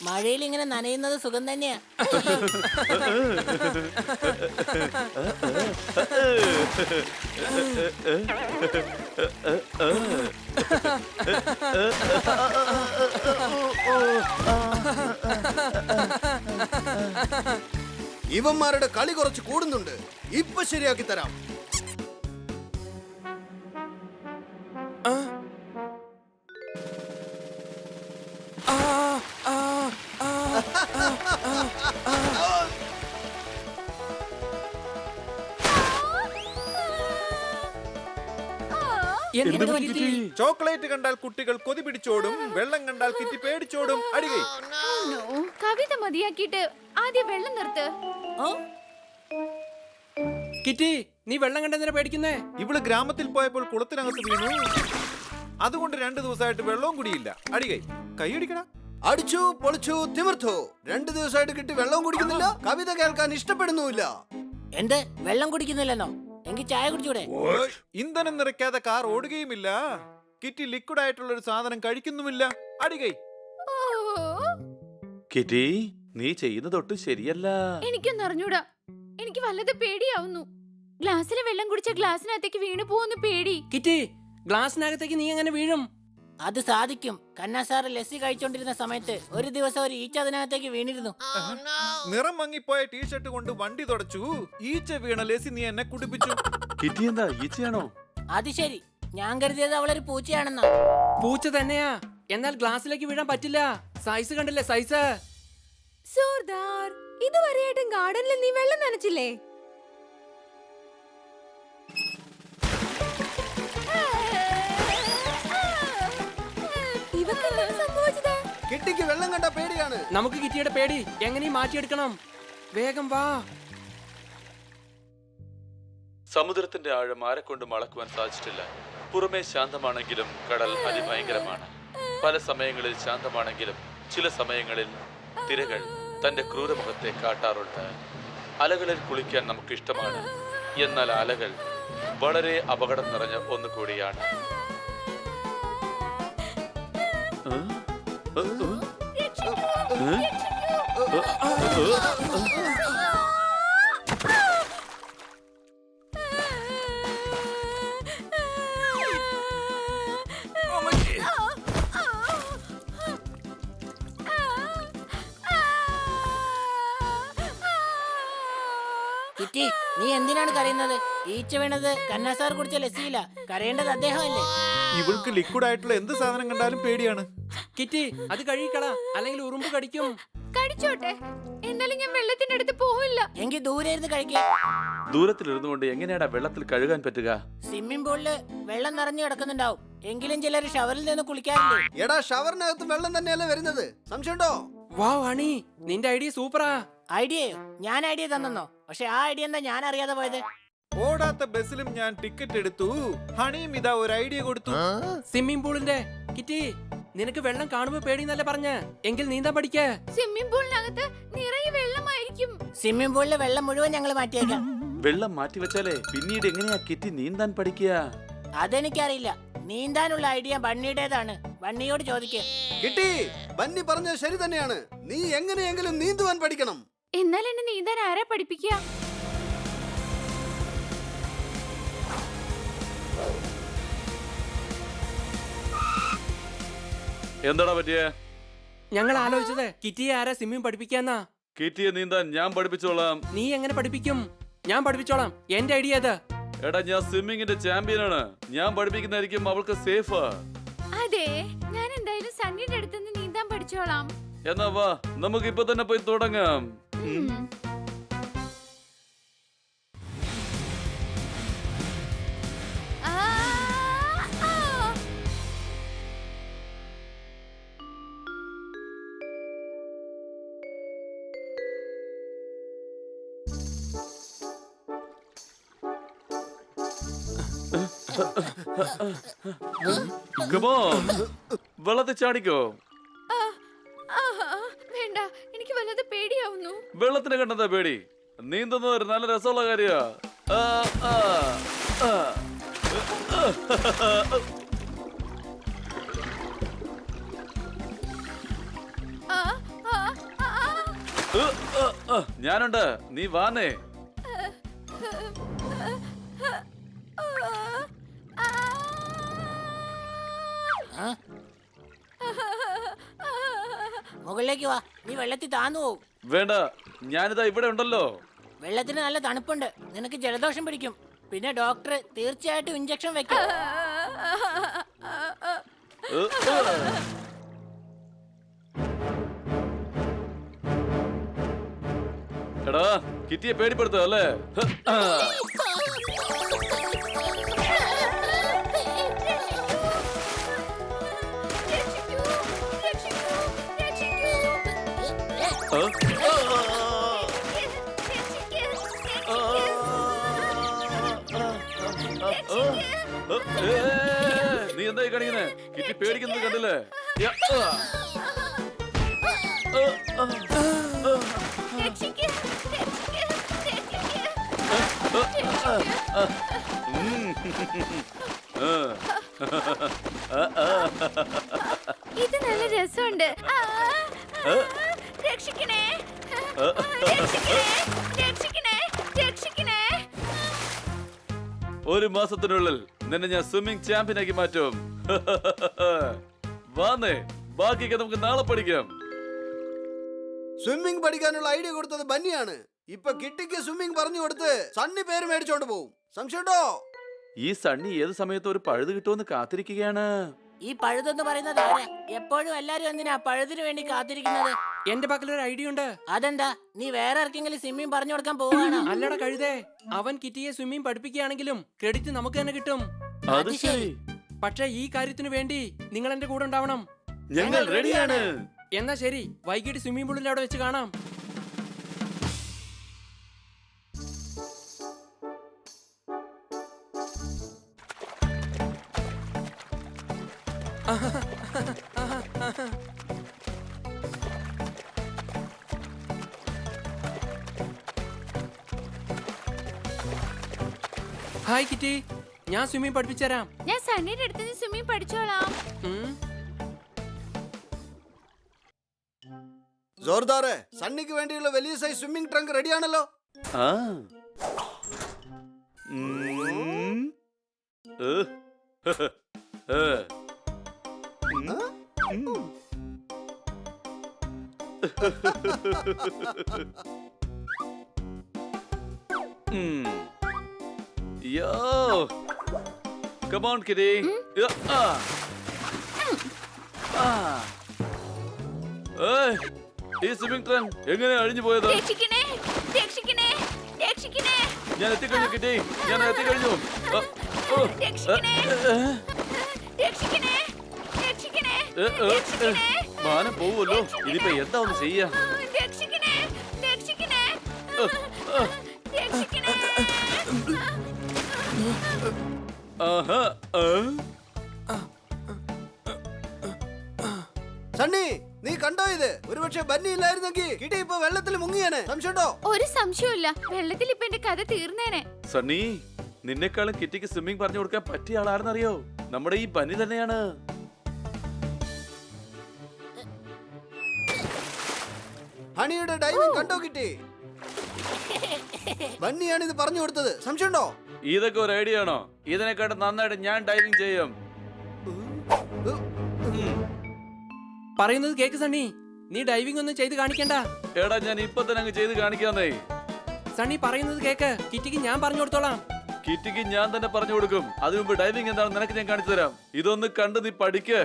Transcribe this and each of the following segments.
മഴയിൽ ഇങ്ങനെ നനയുന്നത് സുഖം തന്നെയാ. ഇവന്മാരുടെ കളി കുറച്ച് കൂടുന്നുണ്ട്. ഇപ്പൊ ശരിയാക്കി തരാം. ചോക്ലേറ്റ് കണ്ടാൽ കുട്ടികൾ കൊതി പിടിച്ചോടും, വെള്ളം കണ്ടാൽ കിറ്റി പേടിച്ചോടും. അടികൈ കവിത മതിയാക്കിയിട്ട് ആദ്യം വെള്ളം നിർത്ത്. കിറ്റി, നീ വെള്ളം കണ്ടെന്തിനാ പേടിക്കുന്നേ? ഇവള് ഗ്രാമത്തിൽ പോയപ്പോൾ കുളത്തിനകത്ത് വീണു. അതുകൊണ്ട് 2 ദിവസമായിട്ട് വെള്ളവും കുടിയില്ല. അടികൈ കൈയടിക്കടാ. അടിച്ചു പൊളിച്ചു തിമിർത്തു. 2 ദിവസമായിട്ട് കിട്ടി വെള്ളം കുടിക്കുന്നില്ല, കവിത കേൾക്കാൻ ഇഷ്ടപ്പെടുന്നുമില്ല. എന്ത് വെള്ളം കുടിക്കുന്നില്ലെന്നോ? എങ്കിൽ ചായ കുടിച്ചൂടെ? ഇന്ധനം നിറയ്ക്കാതെ കാർ ഓടുകയുമില്ല. കിറ്റി ലിക്വിഡ് ആയിട്ടുള്ള ഒരു സാധനം കഴിക്കുന്നുമില്ല. അടികൈ. കിറ്റി, നീ ചെയ്യുന്നതൊട്ടും ശരിയല്ല. എനിക്കൊന്നും അറിഞ്ഞൂടാ. എനിക്ക് വല്ലത് പേടിയാവുന്നു. ഗ്ലാസ്സിലെ വെള്ളം കുടിച്ച ഗ്ലാസ്സിനകത്തേക്ക് വീണു പോകുന്ന പേടി. കിറ്റി, ഗ്ലാസിനകത്തേക്ക് നീ എങ്ങനെ വീഴും? അത് സാധിക്കും. കന്നാ സാറ് ലസ്സി കഴിച്ചോണ്ടിരുന്ന സമയത്ത് ഒരു ദിവസം ഒരു ഈച്ച അതിനകത്തേക്ക് വീണിരുന്നു. നിറം മങ്ങിപ്പോയ ടീഷർട്ട് കൊണ്ട് വണ്ടി തുടച്ചു. ഈച്ച വീണ ലേസി നീ എന്നെ കുടിപ്പിച്ചു. കിറ്റി എന്താ ഈച്ചയാണോ? അത് ശരി, ഞാൻ കരുതിയത് അവളൊരു പൂച്ചയാണെന്നാ. പൂച്ച തന്നെയാ. എന്നാൽ ഗ്ലാസ്സിലേക്ക് വീഴാൻ പറ്റില്ല. സൈസ് കണ്ടില്ലേ, സൈസ്. സോർദാർ, ഇതുവരെയായിട്ടും ഗാർഡനിൽ നീ വെള്ളം നനച്ചില്ലേ? കിട്ടിക്ക് വെള്ളം കണ്ട പേടിയാണ്. നമുക്ക് കിറ്റിയുടെ പേടി എങ്ങനെയും മാറ്റിയെടുക്കണം. വേഗം വാ. സമുദ്രത്തിന്റെ ആഴം ആരെക്കൊണ്ടും അളക്കുവാൻ സാധിച്ചിട്ടില്ല. പുറമേ ശാന്തമാണെങ്കിലും കടൽ അതിഭയങ്കരമാണ്. പല സമയങ്ങളിൽ ശാന്തമാണെങ്കിലും ചില സമയങ്ങളിൽ തിരകൾ തന്റെ ക്രൂരമുഖത്തെ കാട്ടാറുണ്ട്. അലകളിൽ കുളിക്കാൻ നമുക്ക് ഇഷ്ടമാണ്. എന്നാൽ അലകൾ വളരെ അപകടം നിറഞ്ഞ ഒന്നുകൂടിയാണ്. കിറ്റി, നീ എന്തിനാണ് കരയുന്നത്? ഈച്ച വീണത് കന്നാ സാർ കുടിച്ച ലസ്സിയില്ല. കരയേണ്ടത് അദ്ദേഹമല്ലേ? ഇവൾക്ക് ലിക്വിഡ് ആയിട്ടുള്ള എന്ത് സാധനം കണ്ടാലും പേടിയാണ്. കിറ്റി, അത് കഴുകിക്കളാ, അല്ലെങ്കിൽ ഉറുമ്പ് കടിക്കും. കടിച്ചോട്ടെ, എന്നാലും ഞാൻ വെള്ളത്തിന്റെ അടുത്ത് പോവില്ല. എങ്കിൽ ദൂരെ ഇരുന്ന് കഴിക്കുക. ദൂരത്തിലിരുന്നു കൊണ്ട് എങ്ങനെയാടാ വെള്ളത്തിൽ കഴുകാൻ പറ്റുക? സ്വിമ്മിംഗ് പൂളില് വെള്ളം നിറഞ്ഞു കിടക്കുന്നുണ്ടാവും. എങ്കിലും ചിലർ ഷവറിൽ നിന്ന് കുളിക്കാറില്ലേ? എടാ, ഷവറിനകത്ത് വെള്ളം തന്നെയല്ലേ വരുന്നത്. സംശയമുണ്ടോ? വാ വാണി, നിന്റെ ഐഡിയ സൂപ്പറാ. ഐഡിയയോ? ഞാൻ ഐഡിയ തന്നോ? പക്ഷെ ആ ഐഡിയ എന്താ ഞാൻ അറിയാതെ പോയത്? ഓടാത്ത ബസ്സിലും ഞാൻ ടിക്കറ്റ് എടുത്തു. ഹണിയും ഇതാ ഒരു ഐഡിയ കൊടുത്തു. സ്വിമ്മിംഗ് പൂളിന്റെ. കിറ്റി, നിനക്ക് വെള്ളം കാണുമ്പോ പേടിന്നല്ലേ പറഞ്ഞ? എങ്കിൽ നീന്താൻ പഠിക്ക. സ്വിമ്മിംഗ് പൂളിനകത്ത് നിറയെ വെള്ളമായിരിക്കും. സ്വിമ്മിംഗ് പൂളിലെ വെള്ളം മുഴുവൻ ഞങ്ങൾ മാറ്റിയേക്കാം. വെള്ളം മാറ്റി വെച്ചാലേ പിന്നീട് എങ്ങനെയാ കിറ്റി നീന്താൻ പഠിക്കുക? അതെനിക്കറിയില്ല. നീന്താനുള്ള ഐഡിയ ബണ്ണിയുടേതാണ്. ബണ്ണിയോട് ചോദിക്കേ. കിട്ടി, ബന്നി പറഞ്ഞത് ശരി തന്നെയാണ്. നീ എങ്ങനെയെങ്കിലും നീന്തുവാൻ പഠിക്കണം. എന്നാൽ എന്നെ നീന്താൻ ആരാ പഠിപ്പിക്കുക? എന്താടാ പറ്റിയേ? ഞങ്ങൾ ആലോചിച്ചത് കിറ്റിയെ ആരാ സ്വിമ്മിംഗ് പഠിപ്പിക്കാന്നാ. കിറ്റിയെ നീന്താൻ ഞാൻ പഠിപ്പിച്ചോളാം. നീ എങ്ങനെ പഠിപ്പിക്കും? ഞാൻ പഠിപ്പിച്ചോളാം. എന്റെ ഐഡിയ അത്. എടാ, ഞാൻ സ്വിമ്മിങ്ങിന്റെ ചാമ്പ്യനാണ്. ഞാൻ പഠിപ്പിക്കുന്നതായിരിക്കും അവൾക്ക് സേഫ്. അതെ, ഞാൻ എന്തായാലും സണ്ണിയുടെ അടുത്തുനിന്ന് നീന്താൻ പഠിച്ചോളാം. എന്നാ വാ, നമുക്ക് ഇപ്പൊ തന്നെ പോയി തുടങ്ങാം. വെള്ളത്തിൽ ചാടിക്കോ. വേണ്ട, എനിക്ക് വല്ലാതെ പേടിയാവുന്നു. വെള്ളത്തിന് കണ്ടതാ പേടി? നീന്തുന്നത് ഒരു നല്ല രസമുള്ള കാര്യ. ആ, ആ, ആ. ഞാനുണ്ട്, നീ വാന്നേ. ആ? മുകളിലേക്ക് വാ, നീ വെള്ളത്തിൽ താന്നു പോവും. വേണ്ട, ഞാനിതാ ഇവിടെ ഉണ്ടല്ലോ. വെള്ളത്തിന് നല്ല തണുപ്പുണ്ട്, നിനക്ക് ജലദോഷം പിടിക്കും. പിന്നെ ഡോക്ടർ തീർച്ചയായിട്ടും ഇഞ്ചക്ഷൻ വെക്കും. ഏ, ഏ. എടാ, കിറ്റിയെ പേടിപ്പെടുത്തുക അല്ലേ? രക്ഷിക്കൂ, രക്ഷിക്കൂ, രക്ഷിക്കൂ. ഏ? നീ എന്തായി കാണിക്കുന്നേ? കിറ്റി പേടിക്കുന്നത് കണ്ടില്ലേ? യ, ആ. ഉം. ആ. ഇത് നല്ല രസമുണ്ട്. രക്ഷിക്കണേ, രക്ഷിക്കണേ, രക്ഷിക്കണേ, രക്ഷിക്കണേ. ഒരു മാസത്തിനുള്ളിൽ നിന്നെ ഞാൻ സ്വിമ്മിംഗ് ചാമ്പ്യനാക്കി മാറ്റും. വാന്നേ, ബാക്കിയൊക്കെ നമുക്ക് നാളെ പഠിക്കാം. സ്വിമ്മിംഗ് പഠിക്കാനുള്ള ഐഡിയ കൊടുത്തത് ബന്നിയാണ്. ഇപ്പൊ കിട്ടിക്ക് സ്വിമ്മിംഗ് പറഞ്ഞു കൊടുത്ത് സണ്ണി പേര് മേടിച്ചോണ്ട് പോവും. സംശയമുണ്ടോ? ഈ സണ്ണി ഏത് സമയത്ത് ഒരു പഴുത് കിട്ടുമെന്ന് കാത്തിരിക്കുകയാണ്. ഈ പഴുതെന്ന് പറയുന്നത് ആരാ? എപ്പോഴും എല്ലാരും എന്തിനാ പഴുതിന് വേണ്ടി കാത്തിരിക്കുന്നത്? എന്റെ പക്കലൊരു ഐഡിയ ഉണ്ട്. അതെന്താ? നീ വേറെ ആർക്കെങ്കിലും സ്വിമ്മിംഗ് പറഞ്ഞു കൊടുക്കാൻ പോവാണോ? അല്ലട കഴുതേ, അവൻ കിറ്റിയെ സ്വിമ്മിംഗ് പഠിപ്പിക്കുകയാണെങ്കിലും ക്രെഡിറ്റ് നമുക്ക് തന്നെ കിട്ടും. അത് ശരി. പക്ഷേ ഈ കാര്യത്തിനു വേണ്ടി നിങ്ങൾ എന്റെ കൂടെ ഉണ്ടാവണം. ഞങ്ങൾ റെഡിയാണ്. എന്നാ ശരി, വൈകിട്ട് സ്വിമ്മിംഗ് പൂളിൽ അവിടെ വെച്ച് കാണാം. ഹായ് കിറ്റി, ഞാൻ സ്വിമ്മിംഗ് പഠിപ്പിച്ചുതരാം. ഞാൻ സണ്ണിയുടെ അടുത്ത് നിന്ന് സ്വിമ്മിംഗ് പഠിച്ചോളാം. ജോർദാറെ, സണ്ണിക്ക് വേണ്ടിയുള്ള വലിയ സൈസ് സ്വിമ്മിംഗ് ട്രങ്ക് റെഡിയാണല്ലോ. ആ. ഉം. ഏ. ഏ. ഉം. ഉം. യോ. Come on, kitty. Yeah. ഈ സ്വിമ്മിംഗ് ട്രങ്ക് എങ്ങനെ അഴിഞ്ഞു പോയത്? രക്ഷിക്കണേ, രക്ഷിക്കണേ, രക്ഷിക്കണേ, ഞാൻ എത്തിക്കഴിഞ്ഞു കിറ്റി, ഞാൻ എത്തിക്കഴിഞ്ഞു. രക്ഷിക്കണേ, രക്ഷിക്കണേ, രക്ഷിക്കണേ, രക്ഷിക്കണേ, മാനം പോവുമല്ലോ. ഇനിയിപ്പോ എന്താ ഒന്ന് ചെയ്യാ? രക്ഷിക്കണേ, രക്ഷിക്കണേ, രക്ഷിക്കണേ. ആഹാ. സണ്ണി, നീ കണ്ടോ ഇത്? ഒരുപക്ഷെ ബന്നി ഇല്ലായിരുന്നെങ്കിൽ കിട്ടി ഇപ്പൊ വെള്ളത്തിൽ മുങ്ങിയാണ്. സംശയമുണ്ടോ? ഒരു സംശയമില്ല, വെള്ളത്തിൽ ഇപ്പൊ എന്റെ കഥ തീർന്നേനെ. സണ്ണി, നിന്നെക്കാളും കിറ്റിക്ക് സ്വിമ്മിംഗ് പറഞ്ഞു കൊടുക്കാൻ പറ്റിയ ആളാരെന്നറിയോ? നമ്മുടെ ഈ ബന്നി തന്നെയാണ്. ഹണിയുടെ ഡൈവിംഗ് കണ്ടോ കിട്ടി? ബന്നിയാണ് ഇത് പറഞ്ഞു കൊടുത്തത്. സംശയമുണ്ടോ? ഇതൊക്കെ ഒരു ഐഡിയ ആണോ? ഇതിനെക്കാട്ടും നന്നായിട്ട് ഞാൻ ഡൈവിംഗ് ചെയ്യും. പറയുന്നത് കേക്ക് സണ്ണി, നീ ഡൈവിംഗ് ഒന്നും ചെയ്ത് കാണിക്കണ്ട. എടാ, ഞാൻ ഇപ്പൊ തന്നെ അങ്ങ് ചെയ്ത് കാണിക്കാന്നേ. സണ്ണി പറയുന്നത് കേക്ക്, കിറ്റിക്ക് ഞാൻ പറഞ്ഞു കൊടുത്തോളാം. കിറ്റിക്ക് ഞാൻ തന്നെ പറഞ്ഞു കൊടുക്കും. അതിനു മുമ്പ് ഡൈവിംഗ് എന്താണെന്ന് നിനക്ക് ഞാൻ കാണിച്ചു തരാം. ഇതൊന്ന് കണ്ട് നീ പഠിക്ക്.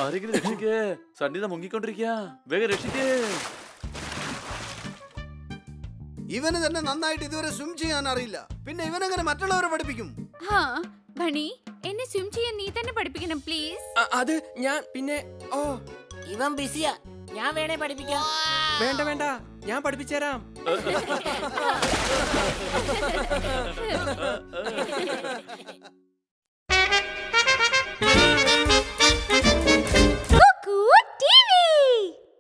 ആരെങ്കിലും രക്ഷിക്കേ. സണ്ണിത മുങ്ങിക്കൊണ്ടിരിക്കാ. വേഗം രക്ഷിക്കേ. ഇവന് തന്നെ നന്നായിട്ട് ഇതുവരെ സ്വിം ചെയ്യാൻ അറിയില്ല. പിന്നെ ഇവനെങ്ങനെ മറ്റുള്ളവരെ പഠിപ്പിക്കും? ഹാ ബണി, എന്നെ സ്വിം ചെയ്യാൻ നീ തന്നെ പഠിപ്പിക്കണം പ്ലീസ്. അത് ഞാൻ പിന്നെ ഓ ഇവൻ ബിസിയാ, ഞാൻ വേണേ പഠിപ്പിക്കാം. വേണ്ട വേണ്ട, ഞാൻ പഠിപ്പിച്ചുതരാം.